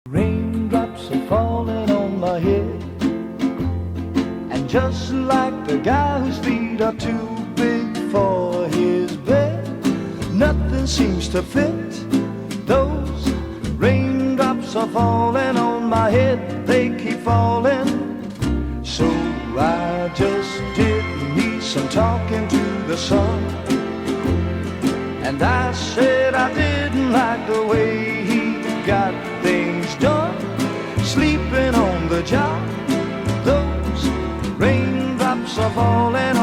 Raindrops are falling on my head, and just like the guy whose feet are too big for his bed, nothing seems to fit. Those raindrops are falling on my head, they keep falling. So I just did me some talking to the sun, and I said I didn't like the way he got things done, sleeping on the job. Those raindrops are falling